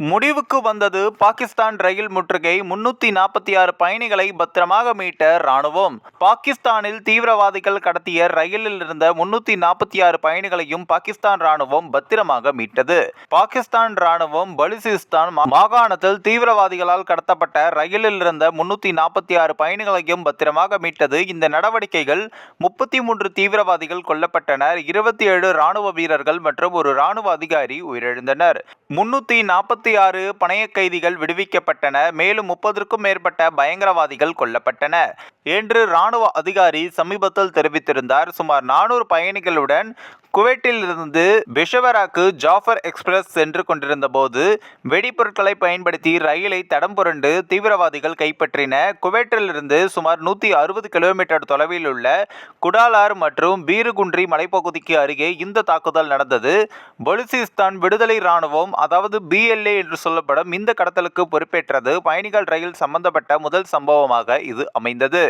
முடிவுக்கு வந்தது பாகிஸ்தான் ரயில் முற்றுகை. 346 பயணிகளை பத்திரமாக மீட்ட ராணுவம். பாகிஸ்தானில் தீவிரவாதிகள் கடத்திய ரயிலில் இருந்த 346 பயணிகளையும் பாகிஸ்தான் ராணுவம் பத்திரமாக மீட்டது. பாகிஸ்தான் ராணுவம் பலுசிஸ்தான் மாகாணத்தில் தீவிரவாதிகளால் கடத்தப்பட்ட ரயிலில் இருந்த 346 பயணிகளையும் பத்திரமாக மீட்டது. இந்த நடவடிக்கைகள் 33 தீவிரவாதிகள் கொல்லப்பட்டனர். 27 ராணுவ வீரர்கள் மற்றும் ஒரு ராணுவ அதிகாரி உயிரிழந்தனர். 346 பணைய கைதிகள் விடுவிக்கப்பட்டனர். மேலும் 30க்கும் மேற்பட்ட பயங்கரவாதிகள் கொல்லப்பட்டனர் என்று ராணுவ அதிகாரி சமீபத்தில் தெரிவித்திருந்தார். சுமார் 400 பயணிகளுடன் குவைட்டில் இருந்து பெஷவராக்கு ஜாஃபர் எக்ஸ்பிரஸ் சென்று கொண்டிருந்த போது வெடிபொருட்களை பயன்படுத்தி ரயிலை தடம் புரண்டு தீவிரவாதிகள் கைப்பற்றினர். குவைட்டிலிருந்து சுமார் 160 கிலோமீட்டர் தொலைவில் உள்ள குடாலார் மற்றும் பீருகுன்றி மலைப்பகுதிக்கு அருகே இந்த தாக்குதல் நடந்தது. பலுசிஸ்தான் விடுதலை ராணுவம், அதாவது BLA என்று சொல்லப்படும் இந்த கடத்தலுக்கு பொறுப்பேற்றது. பயணிகள் ரயில் சம்பந்தப்பட்ட முதல் சம்பவமாக இது அமைந்தது.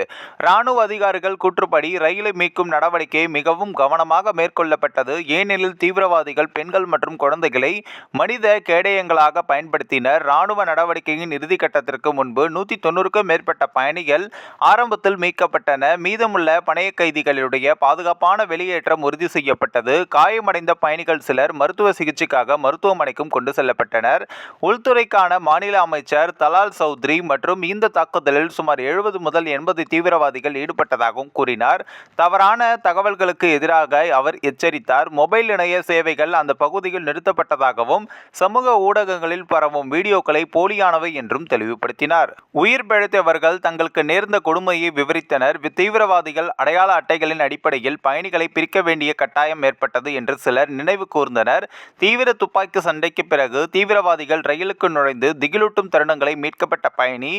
ராணுவ அதிகாரிகள் கூற்றுப்படி ரயிலை மீட்கும் நடவடிக்கை மிகவும் கவனமாக மேற்கொள்ளப்பட்டது. ஏனெனில் தீவிரவாதிகள் பெண்கள் மற்றும் குழந்தைகளை மனித கேடயங்களாக பயன்படுத்தினர். ராணுவ நடவடிக்கையின் இறுதி கட்டத்திற்கு முன்பு 190க்கும் மேற்பட்ட பயணிகள் ஆரம்பத்தில் மீட்கப்பட்டனர். மீதமுள்ள பணைய கைதிகளுடைய பாதுகாப்பான வெளியேற்றம் உறுதி செய்யப்பட்டது. காயமடைந்த பயணிகள் சிலர் மருத்துவ சிகிச்சைக்காக மருத்துவமனைக்கும் கொண்டு செல்லப்பட்டனர். உள்துறைக்கான மாநில அமைச்சர் தலால் சௌத்ரி மற்றும் இந்த தாக்குதலில் சுமார் 70 முதல் 80 தீவிரவாதிகள் ஈடுபட்டதாகவும் கூறினார். தவறான தகவல்களுக்கு எதிராக அவர் எச்சரித்தார். மொபைல் இணைய சேவைகள் அந்த பகுதியில் நிறுத்தப்பட்டதாகவும் சமூக ஊடகங்களில் பரவும் வீடியோக்களை போலியானவை என்றும் தெளிவுபடுத்தினார். உயிர் பிழைத்தவர்கள் தங்களுக்கு நேர்ந்த கொடுமையை விவரித்தனர். தீவிரவாதிகள் அடையாள அட்டைகளின் அடிப்படையில் பயணிகளை பிரிக்க வேண்டிய கட்டாயம் ஏற்பட்டது என்று சிலர் நினைவு கூர்ந்தனர். தீவிர துப்பாக்கி சண்டைக்கு பிறகு தீவிரவாதிகள் ரயிலுக்கு நுழைந்து திகிலூட்டும் தருணங்களை மீட்கப்பட்ட பயணி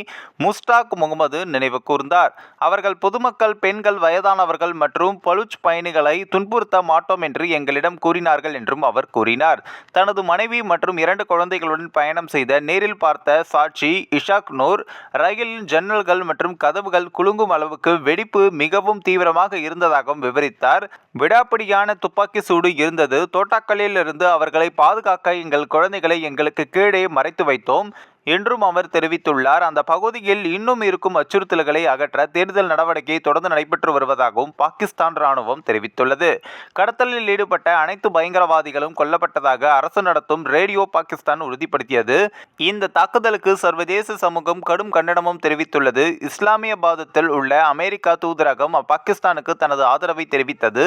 முஸ்டாக் முகமது நினைவு கூர்ந்தார். அவர்கள் பொதுமக்கள், பெண்கள், வயதானவர்கள் மற்றும் பலுச் பயணிகளை துன்புறுத்த மாட்டோம் என்று எங்களிடம் கூறினார்கள் என்றும் அவர் கூறினார். தனது மனைவி மற்றும் 2 குழந்தைகளுடன் பயணம் செய்த நேரில் பார்த்த சாட்சி இஷாக் நூர், ரயிலின் ஜன்னல்கள் மற்றும் கதவுகள் குலுங்கும் அளவுக்கு வெடிப்பு மிகவும் தீவிரமாக இருந்ததாகவும் விவரித்தார். விடாப்பிடியான துப்பாக்கி சூடு இருந்தது. தோட்டாக்களில் இருந்து அவர்களை பாதுகாக்க எங்கள் குழந்தைகளை எங்களுக்கு கீழே மறைத்து வைத்தோம் என்றும் அவர் தெரிவித்துள்ளார். அந்த பகுதியில் இன்னும் இருக்கும் அச்சுறுத்தல்களை அகற்ற தேடுதல் நடவடிக்கை தொடர்ந்து நடைபெற்று வருவதாகவும் பாகிஸ்தான் ராணுவம் தெரிவித்துள்ளது. கடத்தலில் ஈடுபட்ட அனைத்து பயங்கரவாதிகளும் கொல்லப்பட்டதாக அரசு நடத்தும் ரேடியோ பாகிஸ்தான் உறுதிப்படுத்தியது. இந்த தாக்குதலுக்கு சர்வதேச சமூகம் கடும் கண்டனமும் தெரிவித்துள்ளது. இஸ்லாமாபாத்தில் உள்ள அமெரிக்கா தூதரகம் பாகிஸ்தானுக்கு தனது ஆதரவை தெரிவித்தது.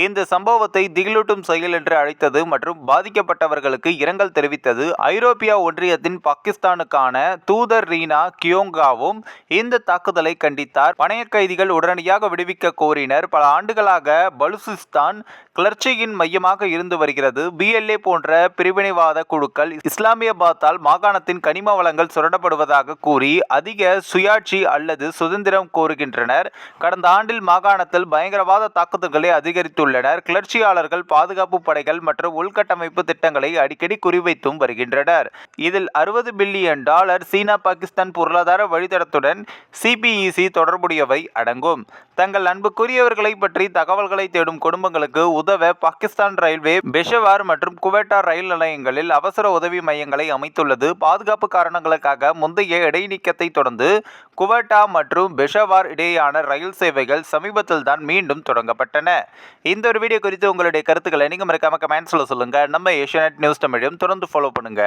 இந்த சம்பவத்தை திகிலூட்டும் செயல் என்று அழைத்தது மற்றும் பாதிக்கப்பட்டவர்களுக்கு இரங்கல் தெரிவித்தது. ஐரோப்பிய ஒன்றியத்தின் பாகிஸ்தான் தூதர் ரீனா கியோங்காவும் இந்த தாக்குதலை கண்டித்தார். பணைய கைதிகள் உடனடியாக விடுவிக்க கோரினர். பல ஆண்டுகளாக பலுசிஸ்தான் கிளர்ச்சியின் மையமாக இருந்து வருகிறது. BLA போன்ற பிரிவினைவாத குழுக்கள் இஸ்லாமாபாத்தால் மாகாணத்தின் கனிம வளங்கள் சுரண்டப்படுவதாக கூறி அதிக சுயாட்சி அல்லது சுதந்திரம் கோருகின்றனர். கடந்த ஆண்டில் மாகாணத்தில் பயங்கரவாத தாக்குதல்களை அதிகரித்துள்ளனர். கிளர்ச்சியாளர்கள் பாதுகாப்பு படைகள் மற்றும் உள்கட்டமைப்பு திட்டங்களை அடிக்கடி குறிவைத்தும் வருகின்றனர். இதில் $60 பில்லியன் சீனா பாகிஸ்தான் பொருளாதார வழித்தடத்துடன் CPEC தொடர்புடையவை அடங்கும். தங்கள் அன்புக்குரியவர்களை பற்றி தகவல்களை தேடும் குடும்பங்களுக்கு உதவ பாகிஸ்தான் ரயில்வே பெஷவார் மற்றும் குவேட்டா ரயில் நிலையங்களில் அவசர உதவி மையங்களை அமைத்துள்ளது. பாதுகாப்பு காரணங்களுக்காக முந்தைய இடைநீக்கத்தை தொடர்ந்து குவேட்டா மற்றும் பெஷவார் இடையேயான ரயில் சேவைகள் சமீபத்தில் தான் மீண்டும் தொடங்கப்பட்டன. இந்த ஒரு வீடியோ குறித்து உங்களுடைய கருத்துக்களை நீங்க மறக்காம கமெண்ட்ஸ்ல சொல்லுங்க. நம்ம ஏஷியாநெட் நியூஸ் தமிழையும் தொடர்ந்து ஃபாலோ பண்ணுங்க.